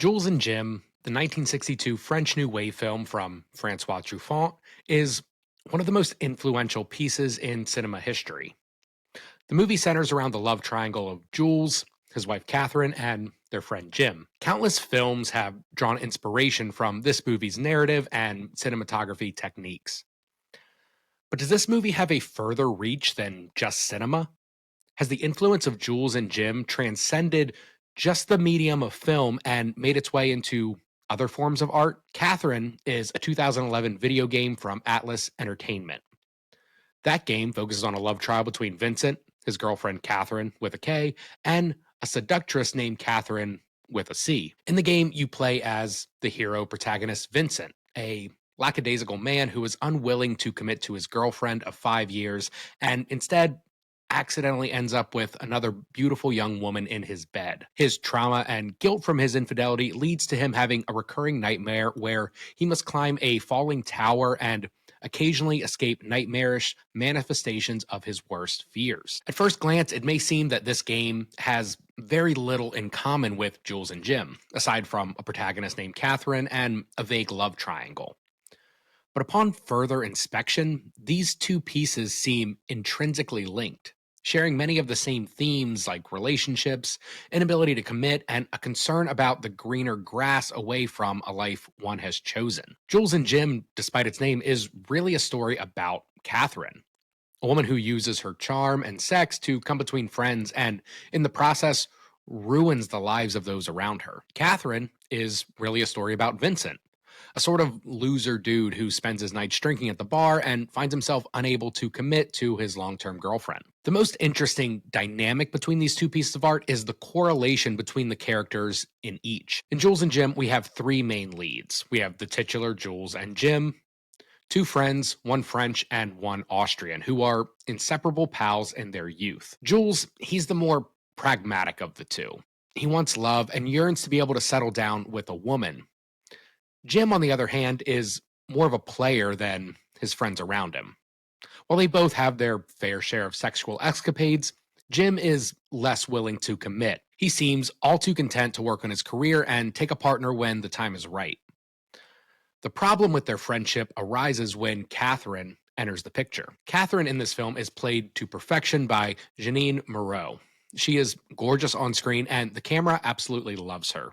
Jules and Jim, the 1962 French New Wave film from Francois Truffaut, is one of the most influential pieces in cinema history. The movie centers around the love triangle of Jules, his wife Catherine, and their friend Jim. Countless films have drawn inspiration from this movie's narrative and cinematography techniques. But does this movie have a further reach than just cinema? Has the influence of Jules and Jim transcended just the medium of film and made its way into other forms of art? Catherine is a 2011 video game from Atlas Entertainment. That game focuses on a love trial between Vincent, his girlfriend Catherine with a K, and a seductress named Catherine with a C. In the game, you play as the hero protagonist Vincent, a lackadaisical man who is unwilling to commit to his girlfriend of 5 years and instead accidentally ends up with another beautiful young woman in his bed. His trauma and guilt from his infidelity leads to him having a recurring nightmare where he must climb a falling tower and occasionally escape nightmarish manifestations of his worst fears. At first glance, it may seem that this game has very little in common with Jules and Jim, aside from a protagonist named Catherine and a vague love triangle. But upon further inspection, these two pieces seem intrinsically linked, sharing many of the same themes like relationships, inability to commit, and a concern about the greener grass away from a life one has chosen. Jules and Jim, despite its name, is really a story about Catherine, a woman who uses her charm and sex to come between friends and, in the process, ruins the lives of those around her. Catherine is really a story about Vincent, a sort of loser dude who spends his nights drinking at the bar and finds himself unable to commit to his long term girlfriend. The most interesting dynamic between these two pieces of art is the correlation between the characters in each. In Jules and Jim, we have three main leads. We have the titular Jules and Jim, two friends, one French and one Austrian, who are inseparable pals in their youth. Jules, he's the more pragmatic of the two. He wants love and yearns to be able to settle down with a woman. Jim, on the other hand, is more of a player than his friends around him. While they both have their fair share of sexual escapades, Jim is less willing to commit. He seems all too content to work on his career and take a partner when the time is right. The problem with their friendship arises when Catherine enters the picture. Catherine in this film is played to perfection by Jeanine Moreau. She is gorgeous on screen, and the camera absolutely loves her.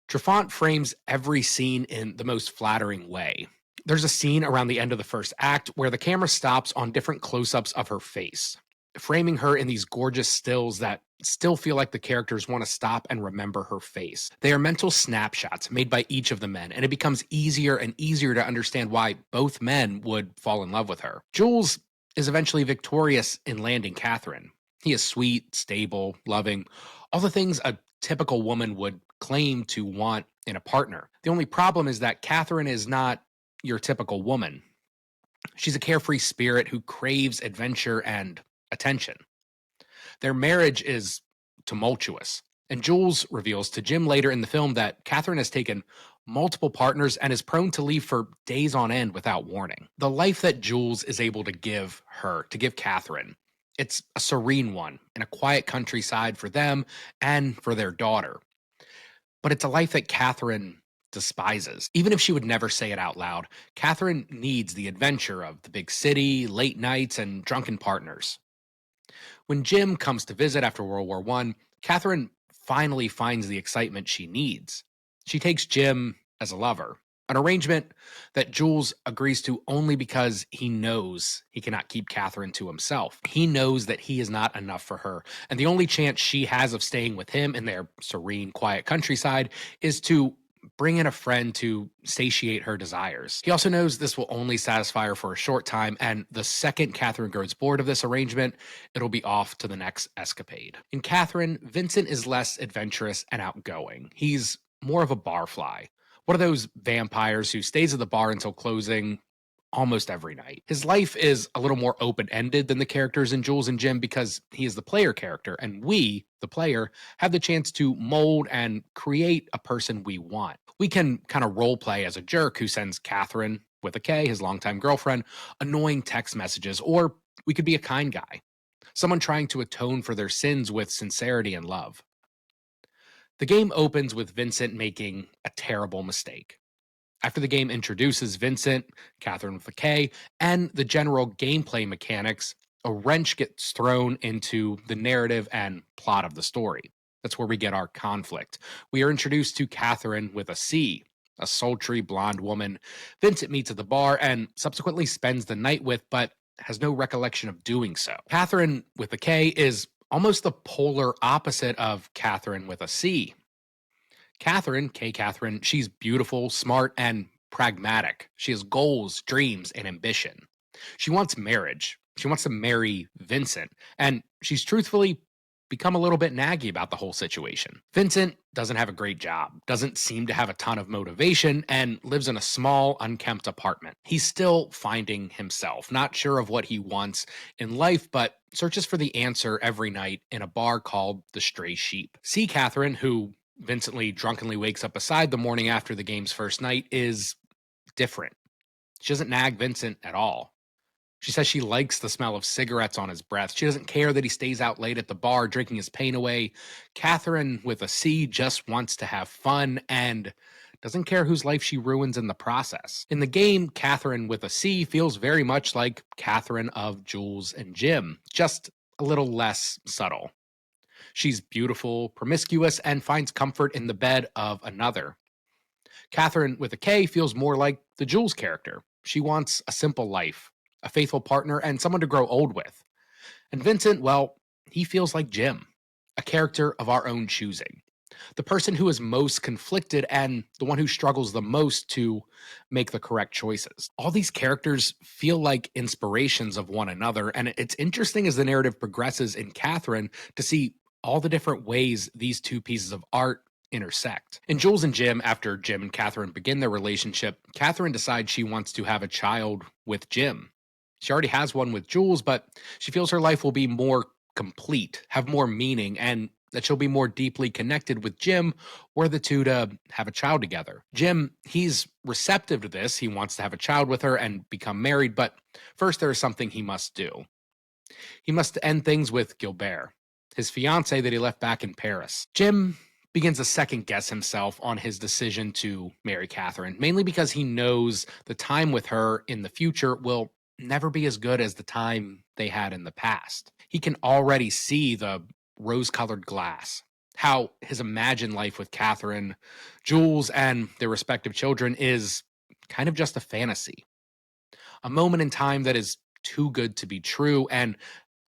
Truffaut frames every scene in the most flattering way. There's a scene around the end of the first act where the camera stops on different close ups of her face, framing her in these gorgeous stills that still feel like the characters want to stop and remember her face. They are mental snapshots made by each of the men, and it becomes easier and easier to understand why both men would fall in love with her. Jules is eventually victorious in landing Catherine. He is sweet, stable, loving, all the things a typical woman would claim to want in a partner. The only problem is that Catherine is not your typical woman. She's a carefree spirit who craves adventure and attention. Their marriage is tumultuous, and Jules reveals to Jim later in the film that Catherine has taken multiple partners and is prone to leave for days on end without warning. The life that Jules is able to give her, to give Catherine, it's a serene one in a quiet countryside for them and for their daughter. But it's a life that Catherine despises. Even if she would never say it out loud, Catherine needs the adventure of the big city, late nights, and drunken partners. When Jim comes to visit after World War I, Catherine finally finds the excitement she needs. She takes Jim as a lover, an arrangement that Jules agrees to only because he knows he cannot keep Catherine to himself. He knows that he is not enough for her, and the only chance she has of staying with him in their serene, quiet countryside is to bring in a friend to satiate her desires. He also knows this will only satisfy her for a short time, and the second Catherine grows bored of this arrangement, it'll be off to the next escapade. In Catherine, Vincent is less adventurous and outgoing. He's more of a barfly, one of those vampires who stays at the bar until closing almost every night. His life is a little more open ended than the characters in Jules and Jim because he is the player character, and we, the player, have the chance to mold and create a person we want. We can kind of role play as a jerk who sends Catherine, with a K, his longtime girlfriend, annoying text messages, or we could be a kind guy, someone trying to atone for their sins with sincerity and love. The game opens with Vincent making a terrible mistake. After the game introduces Vincent, Catherine with a K, and the general gameplay mechanics, a wrench gets thrown into the narrative and plot of the story. That's where we get our conflict. We are introduced to Catherine with a C, a sultry blonde woman Vincent meets at the bar and subsequently spends the night with, but has no recollection of doing so. Catherine with a K is almost the polar opposite of Catherine with a C. Catherine, K. Catherine, she's beautiful, smart, and pragmatic. She has goals, dreams, and ambition. She wants marriage. She wants to marry Vincent. And she's truthfully become a little bit naggy about the whole situation. Vincent doesn't have a great job, doesn't seem to have a ton of motivation, and lives in a small, unkempt apartment. He's still finding himself, not sure of what he wants in life, but searches for the answer every night in a bar called The Stray Sheep. See Catherine, who Vincently drunkenly wakes up beside the morning after the game's first night, is different. She doesn't nag Vincent at all. She says she likes the smell of cigarettes on his breath. She doesn't care that he stays out late at the bar drinking his pain away. Catherine with a C just wants to have fun and doesn't care whose life she ruins in the process. In the game, Catherine with a C feels very much like Catherine of Jules and Jim, just a little less subtle. She's beautiful, promiscuous, and finds comfort in the bed of another. Catherine with a K feels more like the Jules character. She wants a simple life, a faithful partner, and someone to grow old with. And Vincent, well, he feels like Jim, a character of our own choosing. The person who is most conflicted and the one who struggles the most to make the correct choices. All these characters feel like inspirations of one another, and it's interesting as the narrative progresses in Catherine to see all the different ways these two pieces of art intersect. In Jules and Jim, after Jim and Catherine begin their relationship, Catherine decides she wants to have a child with Jim. She already has one with Jules, but she feels her life will be more complete, have more meaning, and that she'll be more deeply connected with Jim were the two to have a child together. Jim, he's receptive to this. He wants to have a child with her and become married, but first there is something he must do. He must end things with Gilbert, his fiancée that he left back in Paris. Jim begins to second guess himself on his decision to marry Catherine, mainly because he knows the time with her in the future will never be as good as the time they had in the past. He can already see the rose colored glass, how his imagined life with Catherine, Jules, and their respective children is kind of just a fantasy, a moment in time that is too good to be true, and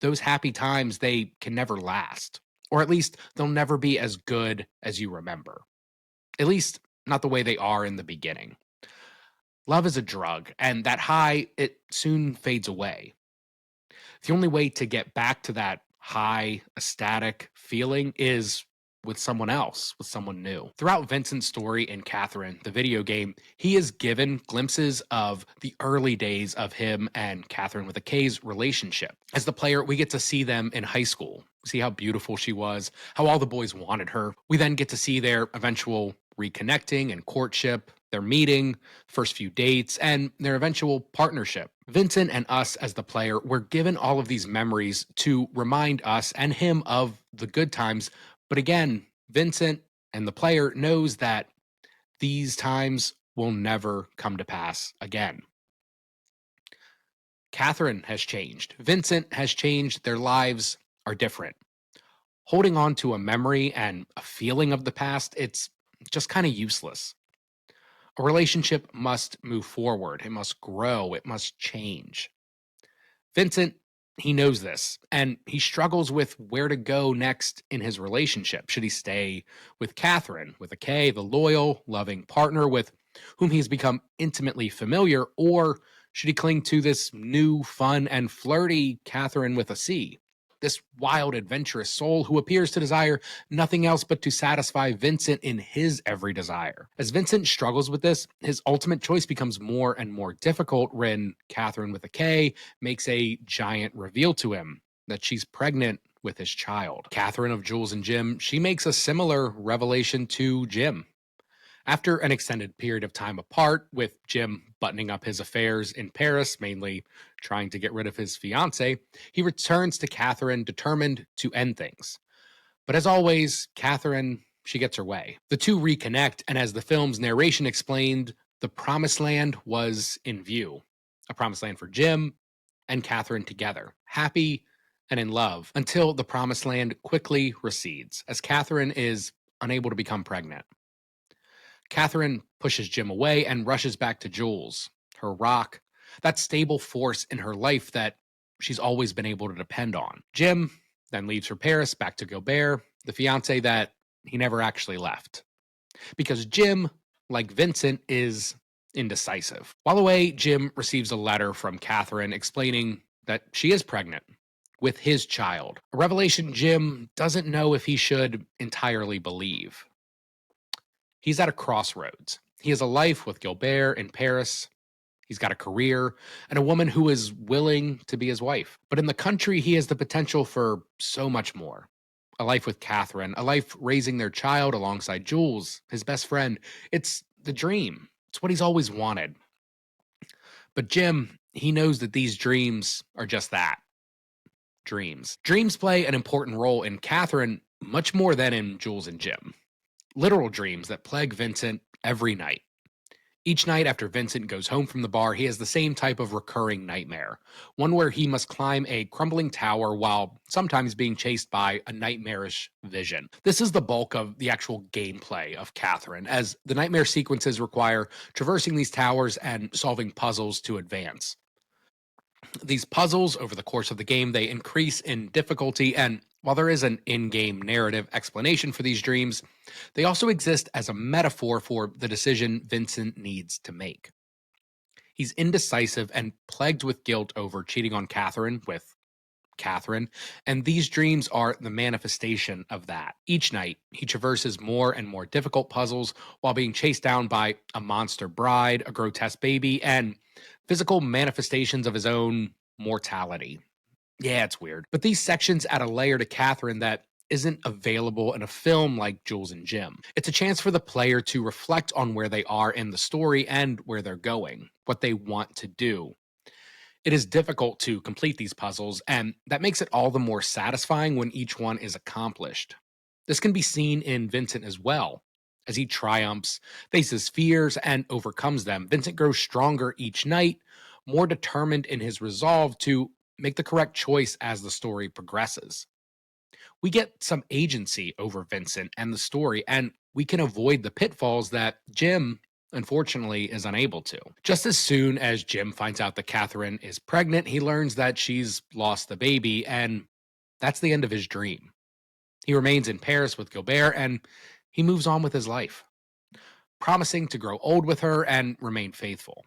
those happy times, they can never last. Or at least they'll never be as good as you remember. At least not the way they are in the beginning. Love is a drug, and that high, it soon fades away. The only way to get back to that high, ecstatic feeling is with someone else, with someone new. Throughout Vincent's story in Catherine, the video game, he is given glimpses of the early days of him and Catherine with a K's relationship. As the player, we get to see them in high school, see how beautiful she was, how all the boys wanted her. We then get to see their eventual reconnecting and courtship, their meeting, first few dates, and their eventual partnership. Vincent and us as the player were given all of these memories to remind us and him of the good times. But again, Vincent and the player knows that these times will never come to pass again. Catherine has changed. Vincent has changed. Their lives are different. Holding on to a memory and a feeling of the past, it's just kind of useless. A relationship must move forward. It must grow. It must change. Vincent, he knows this, and he struggles with where to go next in his relationship. Should he stay with Catherine, with a K, the loyal, loving partner with whom he's become intimately familiar, or should he cling to this new, fun, and flirty Catherine with a C? This wild, adventurous soul who appears to desire nothing else but to satisfy Vincent in his every desire. As Vincent struggles with this, his ultimate choice becomes more and more difficult when Catherine with a K makes a giant reveal to him that she's pregnant with his child. Catherine of Jules and Jim, she makes a similar revelation to Jim. After an extended period of time apart, with Jim buttoning up his affairs in Paris, mainly trying to get rid of his fiancée, he returns to Catherine determined to end things. But as always, Catherine, she gets her way. The two reconnect, and as the film's narration explained, the promised land was in view. A promised land for Jim and Catherine together, happy and in love, until the promised land quickly recedes as Catherine is unable to become pregnant. Catherine pushes Jim away and rushes back to Jules, her rock, that stable force in her life that she's always been able to depend on. Jim then leaves for Paris back to Gilbert, the fiance that he never actually left. Because Jim, like Vincent, is indecisive. While away, Jim receives a letter from Catherine explaining that she is pregnant with his child, a revelation Jim doesn't know if he should entirely believe. He's at a crossroads. He has a life with Gilbert in Paris. He's got a career and a woman who is willing to be his wife. But in the country, he has the potential for so much more. A life with Catherine, a life raising their child alongside Jules, his best friend. It's the dream. It's what he's always wanted. But Jim, he knows that these dreams are just that, dreams. Dreams play an important role in Catherine much more than in Jules and Jim. Literal dreams that plague Vincent every night. Each night after Vincent goes home from the bar, he has the same type of recurring nightmare, one where he must climb a crumbling tower while sometimes being chased by a nightmarish vision. This is the bulk of the actual gameplay of Catherine, as the nightmare sequences require traversing these towers and solving puzzles to advance. These puzzles, over the course of the game, they increase in difficulty, and while there is an in-game narrative explanation for these dreams, they also exist as a metaphor for the decision Vincent needs to make. He's indecisive and plagued with guilt over cheating on Catherine with Catherine, and these dreams are the manifestation of that. Each night, he traverses more and more difficult puzzles while being chased down by a monster bride, a grotesque baby, and physical manifestations of his own mortality. Yeah, it's weird. But these sections add a layer to Catherine that isn't available in a film like Jules and Jim. It's a chance for the player to reflect on where they are in the story and where they're going, what they want to do. It is difficult to complete these puzzles, and that makes it all the more satisfying when each one is accomplished. This can be seen in Vincent as well. As he triumphs, faces fears, and overcomes them, Vincent grows stronger each night, more determined in his resolve to make the correct choice as the story progresses. We get some agency over Vincent and the story, and we can avoid the pitfalls that Jim, unfortunately, is unable to. Just as soon as Jim finds out that Catherine is pregnant, he learns that she's lost the baby, and that's the end of his dream. He remains in Paris with Gilbert, and he moves on with his life, promising to grow old with her and remain faithful.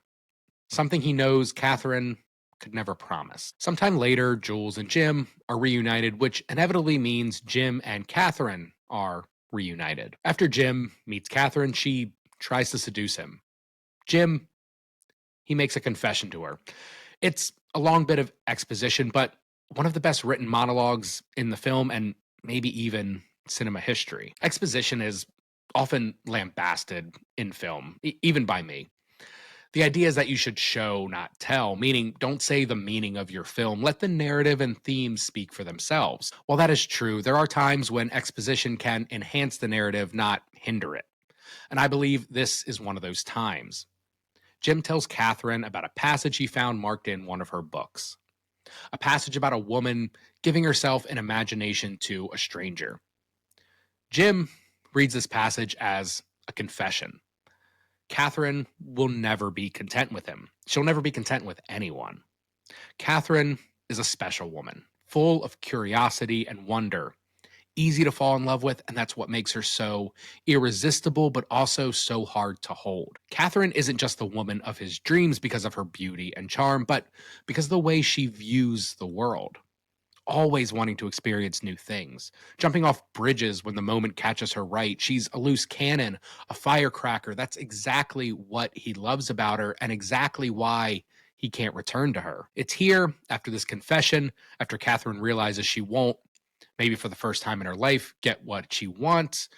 Something he knows Catherine could never promise. Sometime later, Jules and Jim are reunited, which inevitably means Jim and Catherine are reunited. After Jim meets Catherine, she tries to seduce him. Jim, he makes a confession to her. It's a long bit of exposition, but one of the best written monologues in the film and maybe even cinema history. Exposition is often lambasted in film, even by me. The idea is that you should show, not tell, meaning don't say the meaning of your film. Let the narrative and themes speak for themselves. While that is true, there are times when exposition can enhance the narrative, not hinder it. And I believe this is one of those times. Jim tells Catherine about a passage he found marked in one of her books. A passage about a woman giving herself in imagination to a stranger. Jim reads this passage as a confession. Catherine will never be content with him. She'll never be content with anyone. Catherine is a special woman, full of curiosity and wonder, easy to fall in love with, and that's what makes her so irresistible, but also so hard to hold. Catherine isn't just the woman of his dreams because of her beauty and charm, but because of the way she views the world. Always wanting to experience new things, jumping off bridges when the moment catches her right. She's a loose cannon, a firecracker. That's exactly what he loves about her and exactly why he can't return to her. It's here, after this confession, after Catherine realizes she won't, maybe for the first time in her life, get what she wants,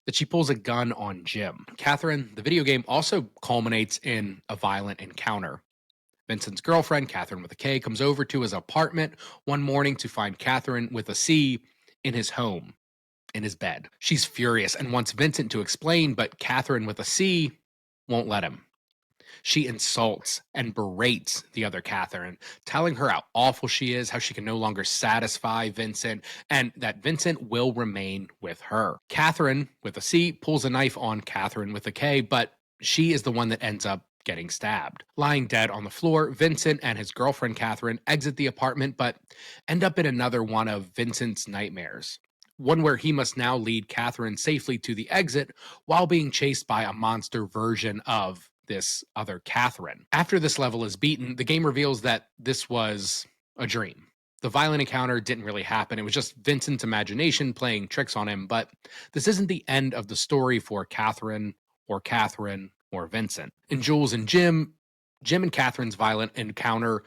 that she pulls a gun on Jim. Catherine, the video game, also culminates in a violent encounter. Vincent's girlfriend, Catherine with a K, comes over to his apartment one morning to find Catherine with a C in his home, in his bed. She's furious and wants Vincent to explain, but Catherine with a C won't let him. She insults and berates the other Catherine, telling her how awful she is, how she can no longer satisfy Vincent, and that Vincent will remain with her. Catherine, with a C, pulls a knife on Catherine with a K, but she is the one that ends up getting stabbed. Lying dead on the floor, Vincent and his girlfriend Catherine exit the apartment, but end up in another one of Vincent's nightmares. One where he must now lead Catherine safely to the exit while being chased by a monster version of this other Catherine. After this level is beaten, the game reveals that this was a dream. The violent encounter didn't really happen. It was just Vincent's imagination playing tricks on him, but this isn't the end of the story for Catherine or Vincent. In Jules and Jim, Jim and Catherine's violent encounter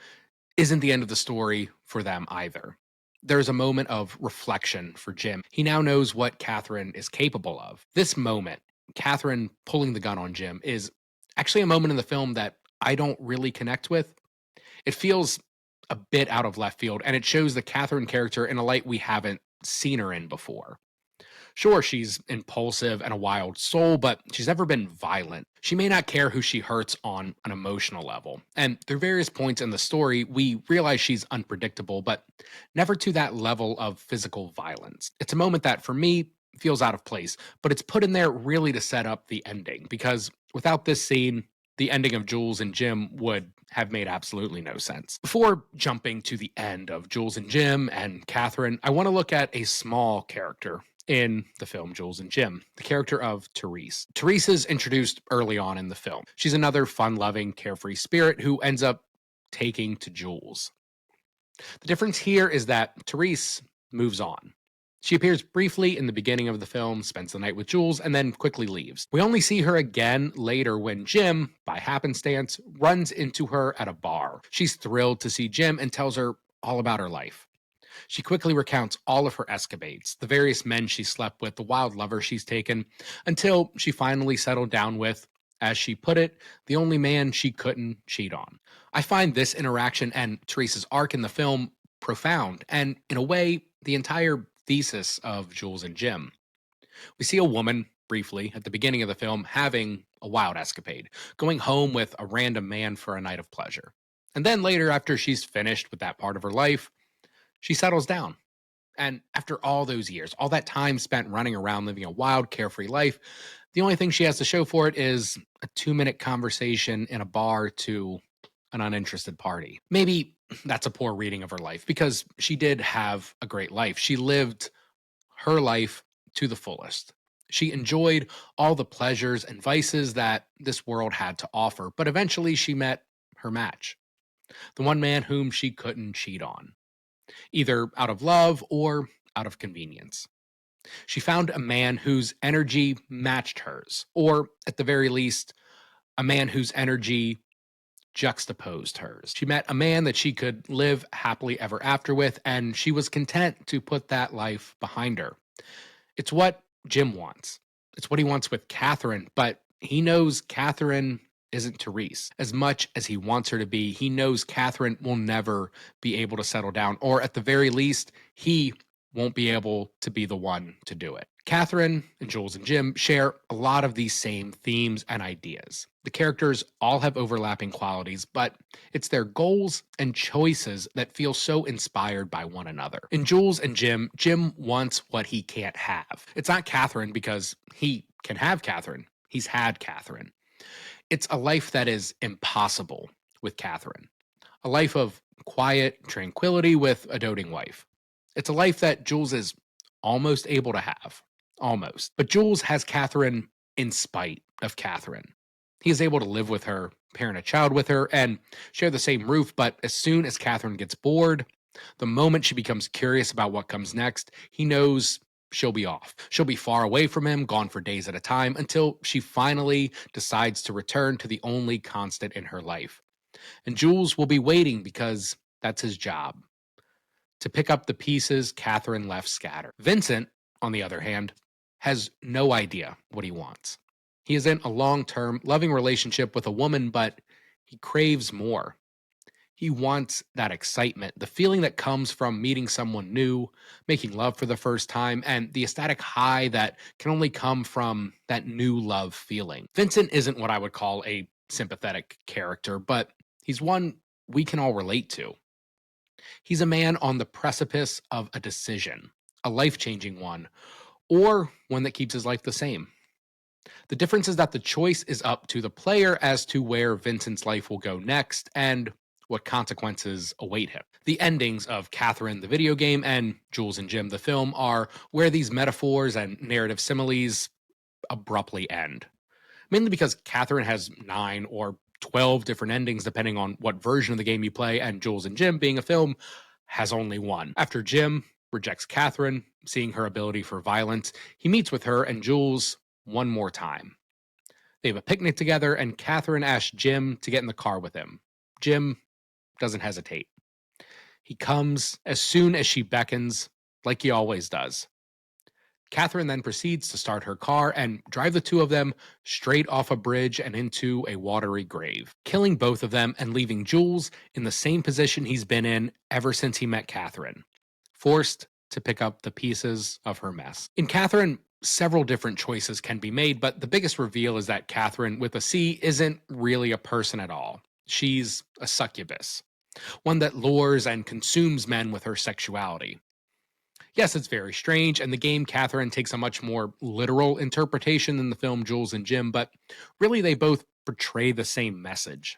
isn't the end of the story for them either. There's a moment of reflection for Jim. He now knows what Catherine is capable of. This moment, Catherine pulling the gun on Jim, is actually a moment in the film that I don't really connect with. It feels a bit out of left field, and it shows the Catherine character in a light we haven't seen her in before. Sure, she's impulsive and a wild soul, but she's never been violent. She may not care who she hurts on an emotional level. And through various points in the story, we realize she's unpredictable, but never to that level of physical violence. It's a moment that, for me, feels out of place, but it's put in there really to set up the ending, because without this scene, the ending of Jules and Jim would have made absolutely no sense. Before jumping to the end of Jules and Jim and Catherine, I want to look at a small character in the film Jules and Jim, the character of Therese. Therese is introduced early on in the film. She's another fun-loving, carefree spirit who ends up taking to Jules. The difference here is that Therese moves on. She appears briefly in the beginning of the film, spends the night with Jules, and then quickly leaves. We only see her again later when Jim, by happenstance, runs into her at a bar. She's thrilled to see Jim and tells her all about her life. She quickly recounts all of her escapades, the various men she slept with, the wild lovers she's taken, until she finally settled down with, as she put it, the only man she couldn't cheat on. I find this interaction and Therese's arc in the film profound, and in a way, the entire thesis of Jules and Jim. We see a woman, briefly, at the beginning of the film, having a wild escapade, going home with a random man for a night of pleasure. And then later, after she's finished with that part of her life, she settles down. And after all those years, all that time spent running around living a wild, carefree life, the only thing she has to show for it is a 2-minute conversation in a bar to an uninterested party. Maybe that's a poor reading of her life, because she did have a great life. She lived her life to the fullest. She enjoyed all the pleasures and vices that this world had to offer, but eventually she met her match, the one man whom she couldn't cheat on, either out of love or out of convenience. She found a man whose energy matched hers, or at the very least, a man whose energy juxtaposed hers. She met a man that she could live happily ever after with, and she was content to put that life behind her. It's what Jim wants. It's what he wants with Catherine, but he knows Catherine isn't Therese. As much as he wants her to be, he knows Catherine will never be able to settle down, or at the very least, he won't be able to be the one to do it. Catherine and Jules and Jim share a lot of these same themes and ideas. The characters all have overlapping qualities, but it's their goals and choices that feel so inspired by one another. In Jules and Jim, Jim wants what he can't have. It's not Catherine because he can have Catherine. He's had Catherine. It's a life that is impossible with Catherine. A life of quiet tranquility with a doting wife. It's a life that Jules is almost able to have. Almost. But Jules has Catherine in spite of Catherine. He is able to live with her, parent a child with her, and share the same roof, but as soon as Catherine gets bored, the moment she becomes curious about what comes next, he knows she'll be off. She'll be far away from him, gone for days at a time, until she finally decides to return to the only constant in her life. And Jules will be waiting because that's his job, to pick up the pieces Catherine left scattered. Vincent, on the other hand, has no idea what he wants. He is in a long-term, loving relationship with a woman, but he craves more. He wants that excitement, the feeling that comes from meeting someone new, making love for the first time, and the ecstatic high that can only come from that new love feeling. Vincent isn't what I would call a sympathetic character, but he's one we can all relate to. He's a man on the precipice of a decision, a life changing one, or one that keeps his life the same. The difference is that the choice is up to the player as to where Vincent's life will go next and what consequences await him. The endings of Catherine, the video game, and Jules and Jim, the film, are where these metaphors and narrative similes abruptly end. Mainly because Catherine has 9 or 12 different endings depending on what version of the game you play, and Jules and Jim, being a film, has only one. After Jim rejects Catherine, seeing her ability for violence, he meets with her and Jules one more time. They have a picnic together, and Catherine asks Jim to get in the car with him. Jim doesn't hesitate. He comes as soon as she beckons, like he always does. Catherine then proceeds to start her car and drive the two of them straight off a bridge and into a watery grave, killing both of them and leaving Jules in the same position he's been in ever since he met Catherine, forced to pick up the pieces of her mess. In Catherine, several different choices can be made, but the biggest reveal is that Catherine with a C isn't really a person at all. She's a succubus, one that lures and consumes men with her sexuality. Yes, it's very strange, and the game Catherine takes a much more literal interpretation than the film Jules and Jim, but really they both portray the same message.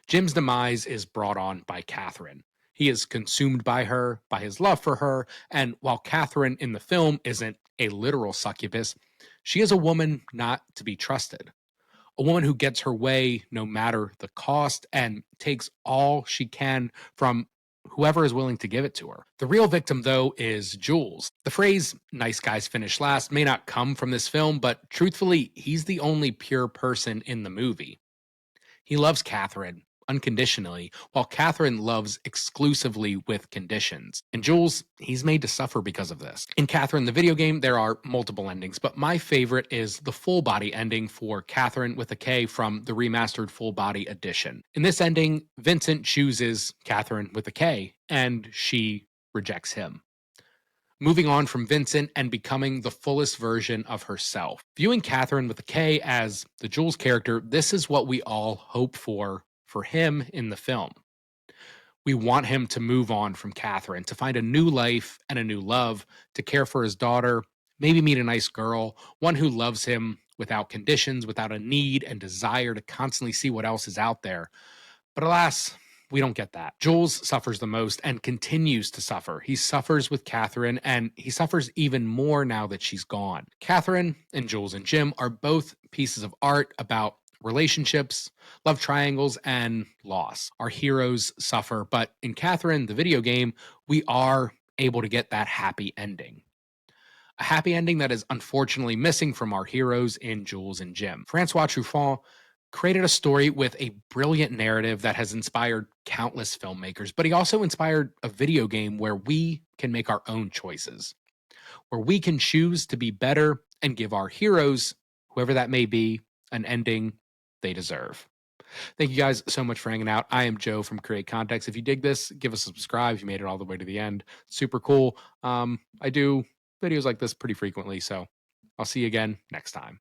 Jim's demise is brought on by Catherine. He is consumed by her, by his love for her, and while Catherine in the film isn't a literal succubus, she is a woman not to be trusted. A woman who gets her way no matter the cost and takes all she can from whoever is willing to give it to her. The real victim, though, is Jules. The phrase, nice guys finish last, may not come from this film, but truthfully, he's the only pure person in the movie. He loves Catherine unconditionally, while Catherine loves exclusively with conditions. And Jules, he's made to suffer because of this. In Catherine, the video game, there are multiple endings, but my favorite is the full body ending for Catherine with a K from the remastered full body edition. In this ending, Vincent chooses Catherine with a K, and she rejects him, moving on from Vincent and becoming the fullest version of herself. Viewing Catherine with a K as the Jules character, this is what we all hope for him in the film. We want him to move on from Catherine, to find a new life and a new love, to care for his daughter, maybe meet a nice girl, one who loves him without conditions, without a need and desire to constantly see what else is out there. But alas, we don't get that. Jules suffers the most and continues to suffer. He suffers with Catherine, and he suffers even more now that she's gone. Catherine and Jules and Jim are both pieces of art about relationships, love triangles, and loss. Our heroes suffer, but in Catherine, the video game, we are able to get that happy ending. A happy ending that is unfortunately missing from our heroes in Jules and Jim. Francois Truffaut created a story with a brilliant narrative that has inspired countless filmmakers, but he also inspired a video game where we can make our own choices, where we can choose to be better and give our heroes, whoever that may be, an ending they deserve. Thank you guys so much for hanging out. I am Joe from Create Context. If you dig this, give us a subscribe. If you made it all the way to the end, super cool. I do videos like this pretty frequently, so I'll see you again next time.